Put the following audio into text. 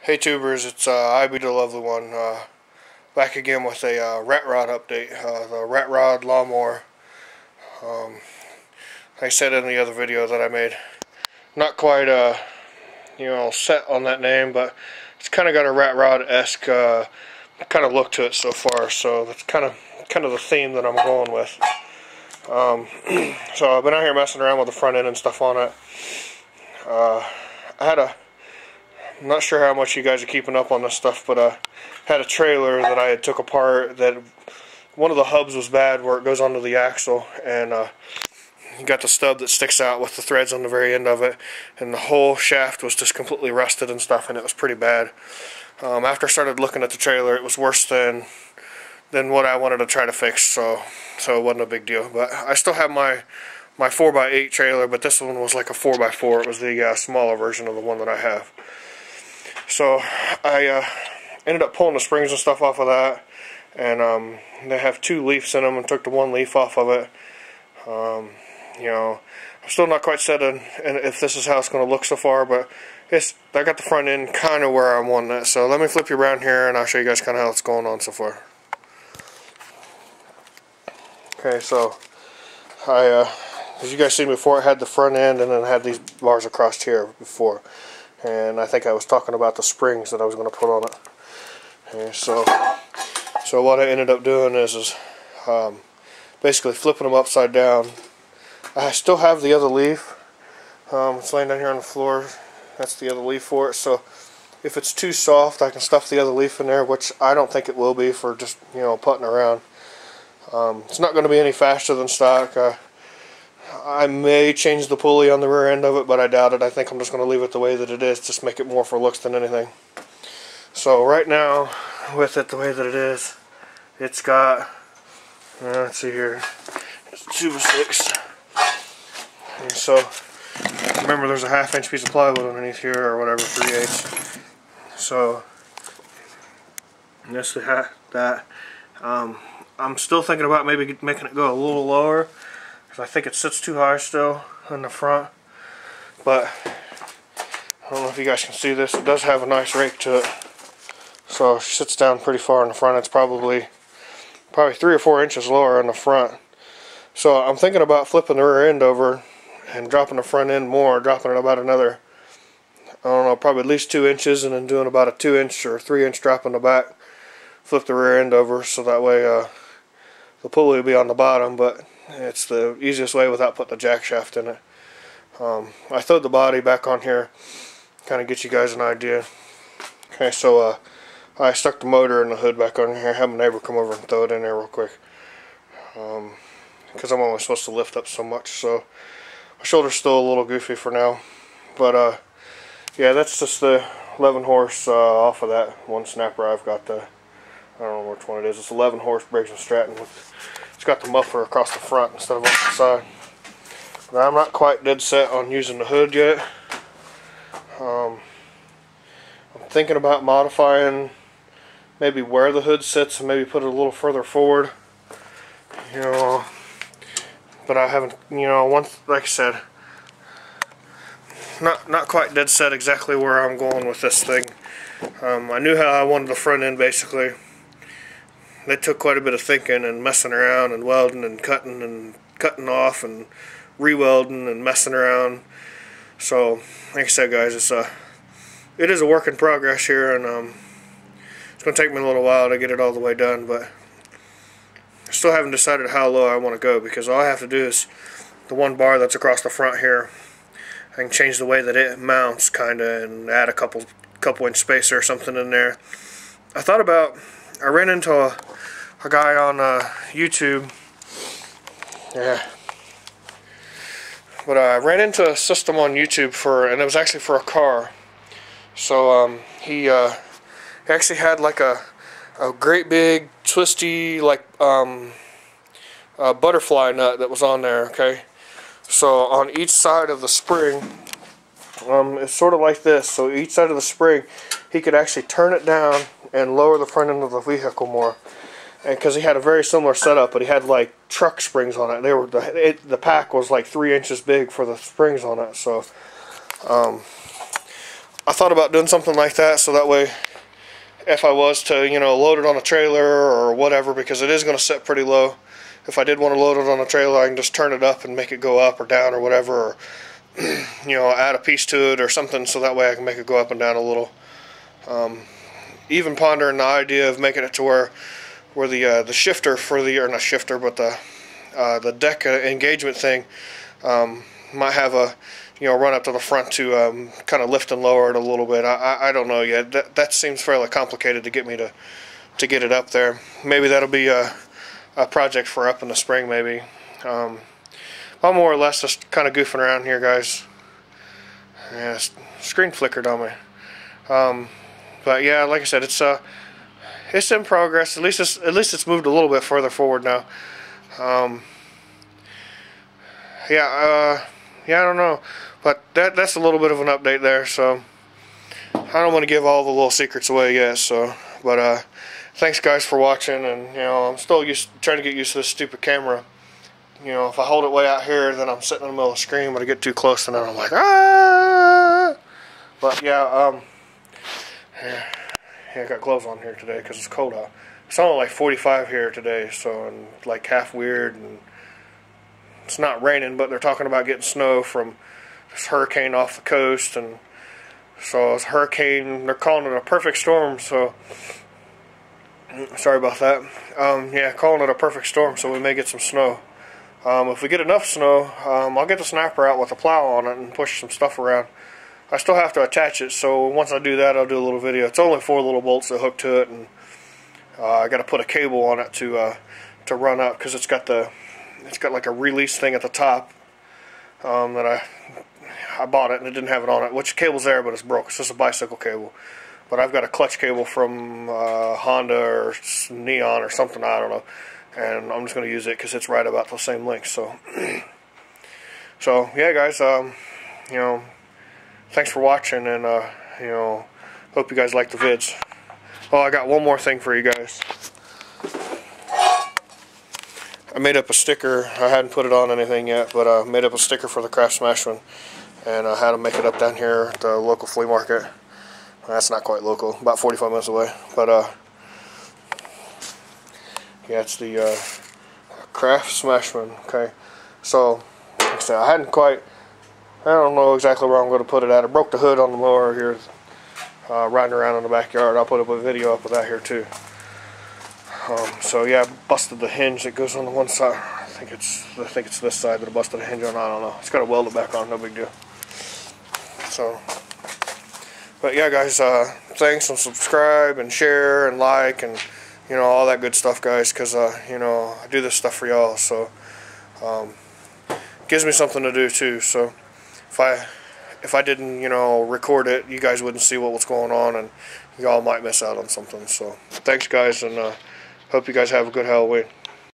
Hey tubers, it's IB the Lovely One, back again with a rat rod update, the rat rod lawnmower. Like I said in the other video that I made, not quite set on that name, but it's kind of got a rat rod-esque kind of look to it so far, so that's kind of the theme that I'm going with. So I've been out here messing around with the front end and stuff on it. I'm not sure how much you guys are keeping up on this stuff, but I had a trailer that I had took apart that one of the hubs was bad where it goes onto the axle, and you got the stub that sticks out with the threads on the very end of it, and the whole shaft was just completely rusted and stuff, and it was pretty bad. After I started looking at the trailer, it was worse than what I wanted to try to fix, so it wasn't a big deal. But I still have my 4x8 trailer, but this one was like a 4x4. It was the smaller version of the one that I have. So I ended up pulling the springs and stuff off of that, and they have 2 leaves in them, and took the 1 leaf off of it. I'm still not quite set on if this is how it's going to look so far, but I got the front end kind of where I want it. So let me flip you around here, and I'll show you guys kind of how it's going on so far. Okay, so as you guys seen before, it had the front end, and then it had these bars across here before. And I think I was talking about the springs that I was going to put on it. Okay, so what I ended up doing is basically flipping them upside down. I still have the other leaf. It's laying down here on the floor. That's the other leaf for it. So if it's too soft, I can stuff the other leaf in there, which I don't think it will be for just putting around. It's not going to be any faster than stock. I may change the pulley on the rear end of it, but I doubt it. I think I'm just going to leave it the way that it is, just make it more for looks than anything. So right now, with it the way that it is, it's got, let's see here, it's 2x6. And so remember, there's a 1/2 inch piece of plywood underneath here, or whatever, 3/8. So that's that. I'm still thinking about maybe making it go a little lower, because I think it sits too high still in the front. But I don't know if you guys can see this. It does have a nice rake to it, so it sits down pretty far in the front. It's probably 3 or 4 inches lower in the front. So I'm thinking about flipping the rear end over and dropping the front end more, dropping it about another, I don't know, probably at least 2 inches, and then doing about a 2-inch or 3-inch drop in the back. Flip the rear end over, so that way the pulley will be on the bottom, but it's the easiest way without putting the jack shaft in it. I threw the body back on here, kind of get you guys an idea. Okay, so I stuck the motor and the hood back on here. I had my neighbor come over and throw it in there real quick, because I'm only supposed to lift up so much, so my shoulder's still a little goofy for now. But yeah, that's just the 11 horse off of that one snapper. I've got the, I don't know which one it is. It's 11 horse Briggs & Stratton. It's got the muffler across the front instead of off the side. But I'm not quite dead set on using the hood yet. I'm thinking about modifying maybe where the hood sits and maybe put it a little further forward. But I haven't, once, like I said, not quite dead set exactly where I'm going with this thing. I knew how I wanted the front end basically. They took quite a bit of thinking and messing around and welding and cutting off and re-welding and messing around. So, like I said, guys, it is a work in progress here, and it's going to take me a little while to get it all the way done, but I still haven't decided how low I want to go, because all I have to do is the one bar that's across the front here, I can change the way that it mounts kinda and add a couple inch spacer or something in there. I ran into a guy on YouTube. Yeah. But I ran into a system on YouTube and it was actually for a car. So he actually had like a great big twisty like butterfly nut that was on there. Okay. So on each side of the spring, it's sort of like this. So each side of the spring, he could actually turn it down and lower the front end of the vehicle more. And because he had a very similar setup, but he had like truck springs on it. The pack was like 3 inches big for the springs on it. So I thought about doing something like that, so that way if I was to, you know, load it on a trailer or whatever, because it is going to sit pretty low. If I did want to load it on a trailer, I can just turn it up and make it go up or down or whatever, or you know, add a piece to it or something, so that way I can make it go up and down a little. Even pondering the idea of making it to where the shifter for the, or not shifter, but the deck engagement thing might have a, you know, run up to the front to kind of lift and lower it a little bit. I don't know yet. That seems fairly complicated to get me to get it up there. Maybe that'll be a project for up in the spring, maybe. I'm more or less just kind of goofing around here, guys. Yeah, screen flickered on me. But yeah, like I said, it's in progress. At least it's moved a little bit further forward now. Yeah, I don't know, but that's a little bit of an update there. So I don't want to give all the little secrets away yet. So, but thanks guys for watching, and you know, I'm still trying to get used to this stupid camera. You know, if I hold it way out here, then I'm sitting in the middle of the screen. But I get too close, and then I'm like, ah. But yeah, yeah, I got gloves on here today because it's cold out. It's only like 45 here today, so, and like half weird, and it's not raining, but they're talking about getting snow from this hurricane off the coast, and so it's hurricane. They're calling it a perfect storm. So sorry about that. Yeah, calling it a perfect storm, so we may get some snow. If we get enough snow, I'll get the snapper out with a plow on it and push some stuff around. I still have to attach it, so once I do that, I'll do a little video. It's only 4 little bolts that hook to it, and I got to put a cable on it to run up, because it's got like a release thing at the top that I bought it, and it didn't have it on it. Which the cable's there, but it's broke. It's just a bicycle cable. But I've got a clutch cable from Honda or Neon or something, I don't know, and I'm just going to use it because it's right about the same length. So, so yeah, guys, you know, thanks for watching, and you know, hope you guys like the vids. Oh, I got one more thing for you guys. I made up a sticker. I hadn't put it on anything yet, but I made up a sticker for the Craft Smashman, and I had to make it up down here at the local flea market. That's not quite local, about 45 minutes away. But yeah, it's the Craft Smashman. Okay, so like I said, I don't know exactly where I'm going to put it at. I broke the hood on the mower here, riding around in the backyard. I'll put up a video up of that here too. So yeah, I busted the hinge that goes on the one side. I think it's this side that I busted a hinge on. I don't know. It's got to weld it back on. No big deal. So, but yeah, guys, thanks, and subscribe and share and like, and you know, all that good stuff, guys. Because you know, I do this stuff for y'all, so gives me something to do too. So if I didn't, you know, record it, you guys wouldn't see what's going on, and y'all might miss out on something. So thanks, guys, and hope you guys have a good Halloween.